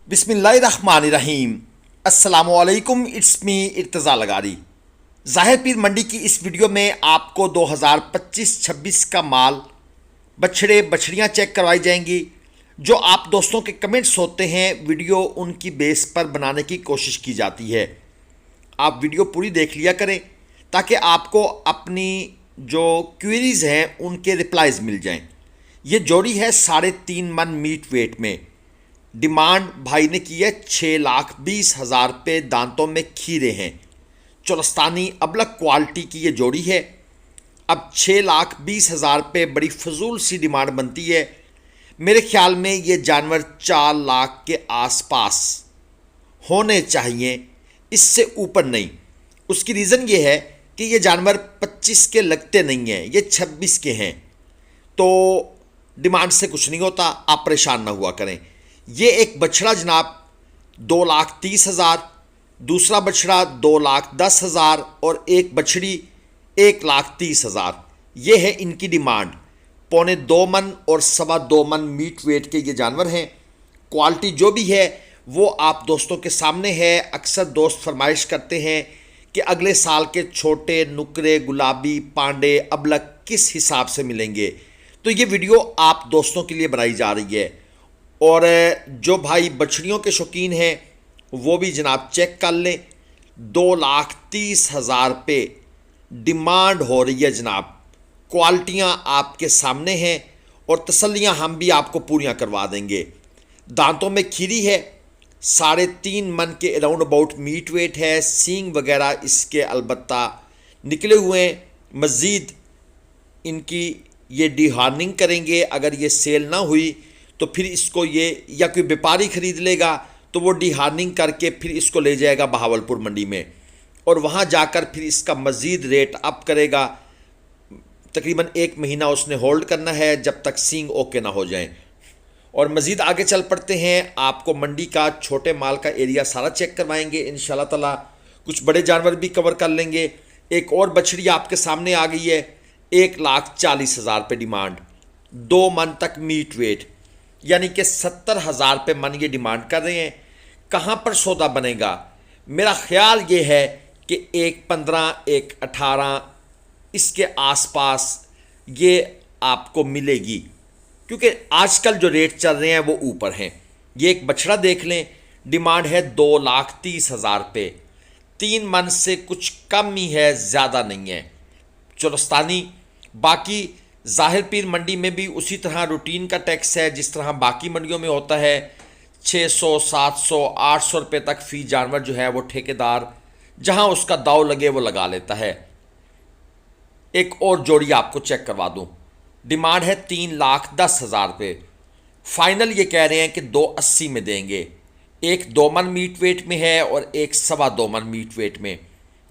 बिस्मिल्लाहिर्रहमानिर्रहीम। अस्सलामुअलैकुम, it's me Irtaza लगारी। ज़ाहिर पीर मंडी की इस वीडियो में आपको 2025-26 का माल बछड़े बछड़ियाँ चेक करवाई जाएंगी। जो आप दोस्तों के कमेंट्स होते हैं वीडियो उनकी बेस पर बनाने की कोशिश की जाती है। आप वीडियो पूरी देख लिया करें ताकि आपको अपनी जो क्वेरीज़ हैं उनके रिप्लाइज मिल जाएं। ये जोड़ी है 3.5 मन मीट वेट में। डिमांड भाई ने की है 6,20,000 रुपये। दांतों में खीरे हैं। चोलस्तानी अबलग क्वालिटी की ये जोड़ी है। अब 6,20,000 रुपये बड़ी फजूल सी डिमांड बनती है। मेरे ख्याल में ये जानवर 4 लाख के आसपास होने चाहिए, इससे ऊपर नहीं। उसकी रीज़न ये है कि ये जानवर 25 के लगते नहीं हैं, ये 26 के हैं। तो डिमांड से कुछ नहीं होता, आप परेशान ना हुआ करें। ये एक बछड़ा जनाब 2,30,000, दूसरा बछड़ा 2,10,000 और एक बछड़ी 1,30,000। ये है इनकी डिमांड। 1.25 मन और 2.25 मन मीट वेट के ये जानवर हैं। क्वालिटी जो भी है वो आप दोस्तों के सामने है। अक्सर दोस्त फरमाइश करते हैं कि अगले साल के छोटे नुकरे गुलाबी पांडे अबलग किस हिसाब से मिलेंगे। तो ये वीडियो आप दोस्तों के लिए बनाई जा रही है। और जो भाई बछड़ियों के शौकीन हैं वो भी जनाब चेक कर लें। 2,30,000 रुपये डिमांड हो रही है जनाब। क्वालिटियाँ आपके सामने हैं और तसल्लियाँ हम भी आपको पूरियाँ करवा देंगे। दांतों में खीरी है। 3.5 मन के अराउंड अबाउट मीट वेट है। सींग वगैरह इसके अलबत्ता निकले हुए हैं। मज़ीद इनकी ये डिहार्निंग करेंगे। अगर ये सेल ना हुई तो फिर इसको ये या कोई व्यापारी ख़रीद लेगा तो वो डिहार्निंग करके फिर इसको ले जाएगा बहावलपुर मंडी में और वहाँ जाकर फिर इसका मज़ीद रेट अप करेगा। तकरीबन 1 महीना उसने होल्ड करना है जब तक सींग ओके ना हो जाएं। और मज़ीद आगे चल पड़ते हैं। आपको मंडी का छोटे माल का एरिया सारा चेक करवाएंगे इंशाल्लाह ताला। कुछ बड़े जानवर भी कवर कर लेंगे। एक और बछड़ी आपके सामने आ गई है। 1,40,000 रुपये डिमांड, 2 मन तक मीट वेट, यानी कि 70,000 रुपये मन ये डिमांड कर रहे हैं। कहाँ पर सौदा बनेगा? मेरा ख्याल ये है कि 1,15 1,18 इसके आसपास ये आपको मिलेगी, क्योंकि आजकल जो रेट चल रहे हैं वो ऊपर हैं। ये एक बछड़ा देख लें, डिमांड है 2,30,000 रुपये। 3 मन से कुछ कम ही है, ज़्यादा नहीं है। चोलस्तानी बाकी ज़ाहिर पीर मंडी में भी उसी तरह रूटीन का टैक्स है जिस तरह बाकी मंडियों में होता है। 600 700 800 रुपये तक फ़ी जानवर जो है वो ठेकेदार जहां उसका दाव लगे वो लगा लेता है। एक और जोड़ी आपको चेक करवा दूं। डिमांड है 3,10,000 रुपये। फाइनल ये कह रहे हैं कि 2,80 में देंगे। एक 2 मन मीट वेट में है और एक 2.25 मन मीट वेट में।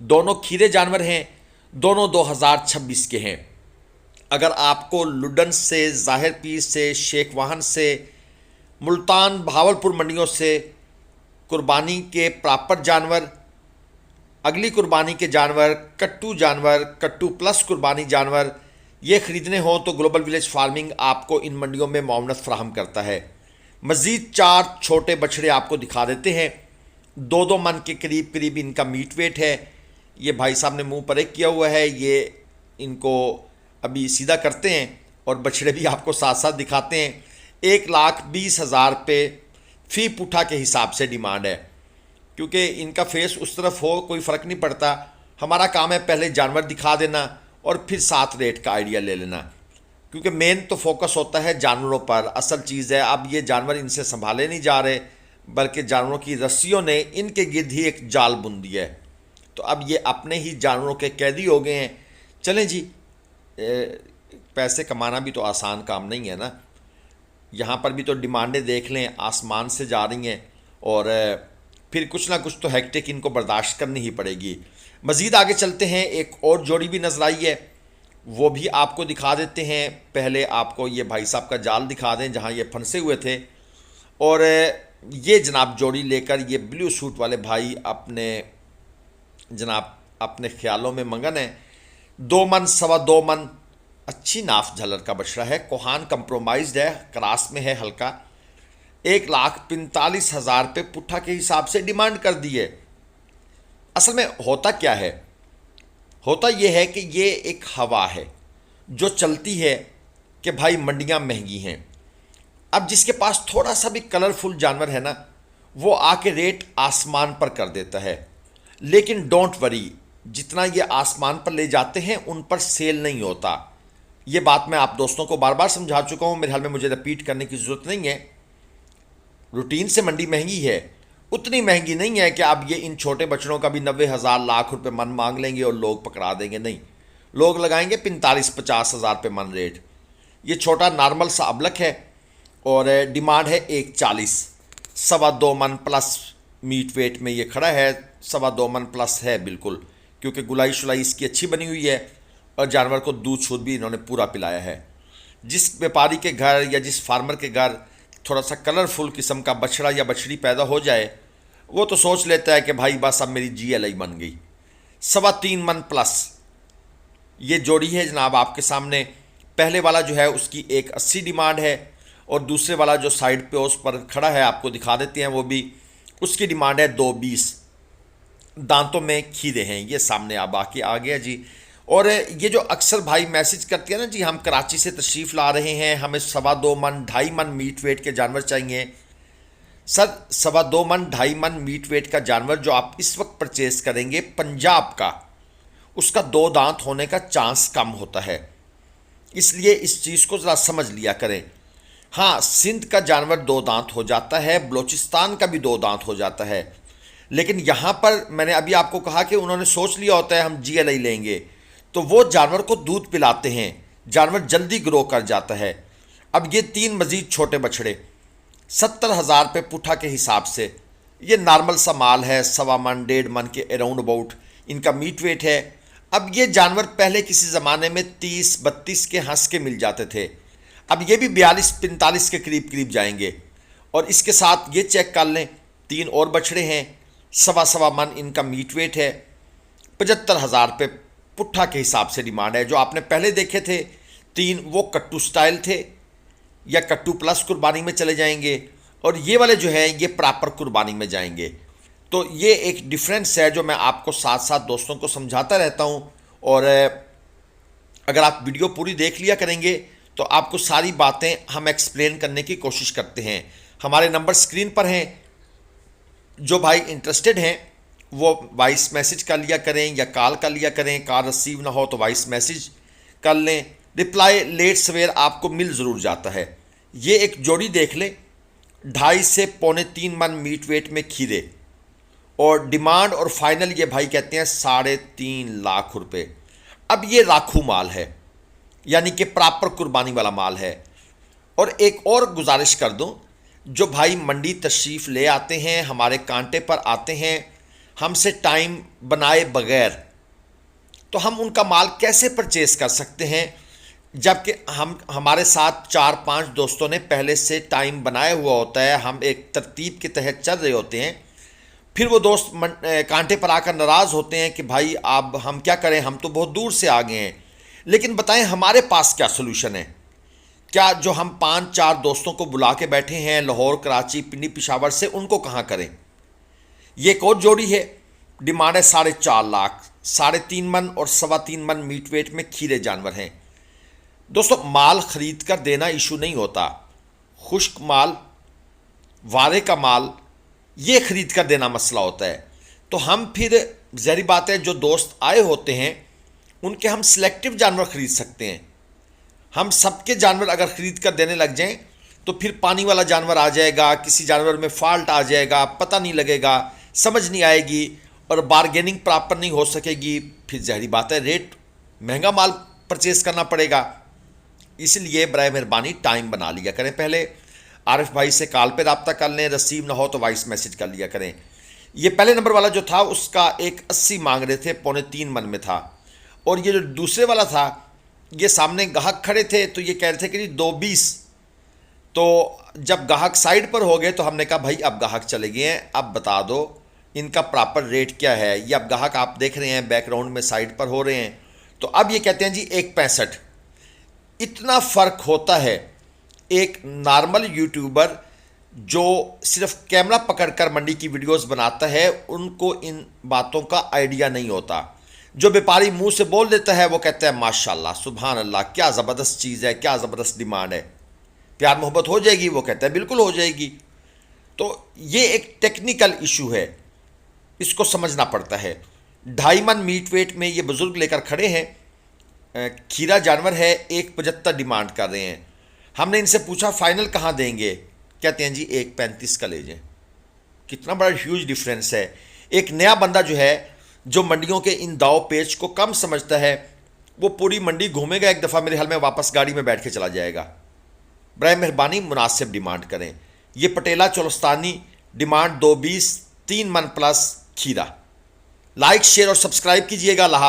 दोनों खीरे जानवर हैं। दोनों 2026 के हैं। अगर आपको लुडन से, ज़ाहिर पीर से, शेख वाहन से, मुल्तान भावलपुर मंडियों से कुर्बानी के प्रॉपर जानवर, अगली कुर्बानी के जानवर, कट्टू प्लस कुर्बानी जानवर ये ख़रीदने हों तो ग्लोबल विलेज फार्मिंग आपको इन मंडियों में मुआवनत फराहम करता है। मज़ीद 4 छोटे बछड़े आपको दिखा देते हैं। 2-2 मन के करीब करीब इनका मीट वेट है। ये भाई साहब ने मुंह परे किया हुआ है, ये इनको अभी सीधा करते हैं और बछड़े भी आपको साथ साथ दिखाते हैं। 1,20,000 रुपये फ़ी पुठा के हिसाब से डिमांड है। क्योंकि इनका फेस उस तरफ हो कोई फ़र्क नहीं पड़ता। हमारा काम है पहले जानवर दिखा देना और फिर साथ रेट का आइडिया ले लेना, क्योंकि मेन तो फोकस होता है जानवरों पर। असल चीज़ है अब ये जानवर इनसे संभाले नहीं जा रहे, बल्कि जानवरों की रस्सियों ने इनके गिर्द ही एक जाल बुन दिया है। तो अब ये अपने ही जानवरों के कैदी हो गए हैं। चलें जी, पैसे कमाना भी तो आसान काम नहीं है ना। यहाँ पर भी तो डिमांडें देख लें आसमान से जा रही हैं और फिर कुछ ना कुछ तो हेक्टिक इनको बर्दाश्त करनी ही पड़ेगी। मज़ीद आगे चलते हैं। एक और जोड़ी भी नज़र आई है, वो भी आपको दिखा देते हैं। पहले आपको ये भाई साहब का जाल दिखा दें जहाँ ये फंसे हुए थे। और ये जनाब जोड़ी लेकर ये ब्लू सूट वाले भाई अपने जनाब अपने ख्यालों में मगन है। 2 मन 2.25 मन अच्छी नाफ झलर का बछड़ा है। कोहान कंप्रोमाइज्ड है, क्रास में है हल्का। 1,45,000 पे पुट्ठा के हिसाब से डिमांड कर दी है। असल में होता क्या है, होता यह है कि ये एक हवा है जो चलती है कि भाई मंडियां महंगी हैं। अब जिसके पास थोड़ा सा भी कलरफुल जानवर है ना, वो आके रेट आसमान पर कर देता है। लेकिन डोंट वरी, जितना ये आसमान पर ले जाते हैं उन पर सेल नहीं होता। ये बात मैं आप दोस्तों को बार बार समझा चुका हूँ, मेरे ख्याल में मुझे रिपीट करने की ज़रूरत नहीं है। रूटीन से मंडी महंगी है, उतनी महंगी नहीं है कि आप ये इन छोटे बछड़ों का भी 90,000 लाख रुपए मन मांग लेंगे और लोग पकड़ा देंगे। नहीं, लोग लगाएंगे 45-50 हज़ार रुपये मन रेट। ये छोटा नॉर्मल सा अबलक है और डिमांड है 1,40। 2.25 मन प्लस मीट वेट में ये खड़ा है, 2.25 मन प्लस है बिल्कुल, क्योंकि गुलाई शुलाई इसकी अच्छी बनी हुई है और जानवर को दूध शूध भी इन्होंने पूरा पिलाया है। जिस व्यापारी के घर या जिस फार्मर के घर थोड़ा सा कलरफुल किस्म का बछड़ा या बछड़ी पैदा हो जाए, वो तो सोच लेता है कि भाई बस अब मेरी GLI बन गई। 3.25 मन प्लस ये जोड़ी है जनाब आपके सामने। पहले वाला जो है उसकी 1,80 डिमांड है और दूसरे वाला जो साइड पे उस पर खड़ा है, आपको दिखा देते हैं वो भी, उसकी डिमांड है 2.20। दांतों में खीरे हैं, ये सामने अब आके आ गया जी। और ये जो अक्सर भाई मैसेज करते हैं ना जी, हम कराची से तशरीफ़ ला रहे हैं, हमें 2.25 मन 2.5 मन मीट वेट के जानवर चाहिए। सर 2.25 मन 2.5 मन मीट वेट का जानवर जो आप इस वक्त परचेज करेंगे पंजाब का, उसका 2 दांत होने का चांस कम होता है, इसलिए इस चीज़ को ज़रा समझ लिया करें। हाँ, सिंध का जानवर 2 दांत हो जाता है, बलोचिस्तान का भी 2 दांत हो जाता है, लेकिन यहाँ पर मैंने अभी आपको कहा कि उन्होंने सोच लिया होता है हम GLI लेंगे, तो वो जानवर को दूध पिलाते हैं, जानवर जल्दी ग्रो कर जाता है। अब ये 3 मज़ीद छोटे बछड़े 70,000 रुपये पुट्ठा के हिसाब से, ये नॉर्मल सा माल है, 1.25 मन 1.5 मन के अराउंड अबाउट इनका मीट वेट है। अब ये जानवर पहले किसी ज़माने में 30-32 के हंस के मिल जाते थे, अब ये भी 42-45 के करीब करीब जाएंगे। और इसके साथ ये चेक कर लें, 3 और बछड़े हैं, 1.25 मन इनका मीट वेट है। 75,000 रुपये पुट्ठा के हिसाब से डिमांड है। जो आपने पहले देखे थे 3, वो कट्टू स्टाइल थे या कट्टू प्लस कुर्बानी में चले जाएंगे, और ये वाले जो है ये प्रॉपर कुर्बानी में जाएंगे। तो ये एक डिफरेंस है जो मैं आपको साथ साथ दोस्तों को समझाता रहता हूँ। और अगर आप वीडियो पूरी देख लिया करेंगे तो आपको सारी बातें हम एक्सप्लेन करने की कोशिश करते हैं। हमारे नंबर स्क्रीन पर हैं, जो भाई इंटरेस्टेड हैं वो वॉइस मैसेज कर लिया करें या कॉल कर लिया करें। कॉल रिसीव ना हो तो वॉइस मैसेज कर लें, रिप्लाई लेट सवेर आपको मिल ज़रूर जाता है। ये एक जोड़ी देख लें, 2.5 से 2.25 मन मीट वेट में खीरे, और डिमांड और फाइनल ये भाई कहते हैं 3.5 लाख रुपए। अब ये राखू माल है, यानी कि प्रॉपर कुर्बानी वाला माल है। और एक और गुजारिश कर दूं, जो भाई मंडी तशरीफ़ ले आते हैं, हमारे कांटे पर आते हैं हमसे टाइम बनाए बगैर, तो हम उनका माल कैसे परचेज़ कर सकते हैं, जबकि हमारे साथ 4-5 दोस्तों ने पहले से टाइम बनाया हुआ होता है, हम एक तरतीब के तहत चल रहे होते हैं। फिर वो दोस्त कांटे पर आकर नाराज़ होते हैं कि भाई अब हम क्या करें, हम तो बहुत दूर से आ गए हैं। लेकिन बताएं हमारे पास क्या सोल्यूशन है? क्या जो हम 5-4 दोस्तों को बुला के बैठे हैं लाहौर, कराची, पिंडी, पेशावर से, उनको कहाँ करें? ये एक और जोड़ी है, डिमांड है 4.5 लाख, 3.5 मन और 3.25 मन मीट वेट में खीरे जानवर हैं। दोस्तों माल ख़रीद कर देना इशू नहीं होता, खुश्क माल, वारे का माल, ये ख़रीद कर देना मसला होता है। तो हम फिर ज़ाहिर बात है जो दोस्त आए होते हैं उनके हम सिलेक्टिव जानवर ख़रीद सकते हैं। हम सबके जानवर अगर ख़रीद कर देने लग जाएं तो फिर पानी वाला जानवर आ जाएगा, किसी जानवर में फॉल्ट आ जाएगा, पता नहीं लगेगा, समझ नहीं आएगी और बारगेनिंग प्रॉपर नहीं हो सकेगी। फिर ज़ाहिर बात है रेट महंगा माल परचेज़ करना पड़ेगा। इसलिए बराए मेहरबानी टाइम बना लिया करें, पहले आरिफ भाई से कॉल पे रब्ता कर लें, रिसीव ना हो तो वॉइस मैसेज कर लिया करें। ये पहले नंबर वाला जो था उसका 1.80 मांग रहे थे, 2.25 मन में था। और ये जो दूसरे वाला था, ये सामने गाहक खड़े थे तो ये कह रहे थे कि 2.20। तो जब गाहक साइड पर हो गए तो हमने कहा भाई अब गाहक चले गए हैं, अब बता दो इनका प्रॉपर रेट क्या है। ये अब गाहक आप देख रहे हैं बैकग्राउंड में साइड पर हो रहे हैं, तो अब ये कहते हैं जी 1.65। इतना फ़र्क होता है। एक नॉर्मल यूट्यूबर जो सिर्फ कैमरा पकड़कर मंडी की वीडियोस बनाता है उनको इन बातों का आइडिया नहीं होता। जो व्यापारी मुंह से बोल देता है वो कहता है माशाल्लाह सुभान अल्लाह, क्या ज़बरदस्त चीज़ है, क्या ज़बरदस्त डिमांड है, प्यार मोहब्बत हो जाएगी, वो कहता है बिल्कुल हो जाएगी। तो ये एक टेक्निकल इशू है, इसको समझना पड़ता है। 2.5 मन मीट वेट में ये बुज़ुर्ग लेकर खड़े हैं, खीरा जानवर है, 1.75 डिमांड कर रहे हैं। हमने इनसे पूछा फाइनल कहाँ देंगे, कहते हैं जी 1.35 का ले जाएं। कितना बड़ा ह्यूज डिफरेंस है। एक नया बंदा जो है, जो मंडियों के इन दाव पेच को कम समझता है, वो पूरी मंडी घूमेगा एक दफ़ा, मेरे ख्याल में वापस गाड़ी में बैठ के चला जाएगा। बराए मेहरबानी मुनासिब डिमांड करें। ये पटेला चोलस्तानी डिमांड 2.20, 3 मन प्लस खीरा। लाइक शेयर और सब्सक्राइब कीजिएगा।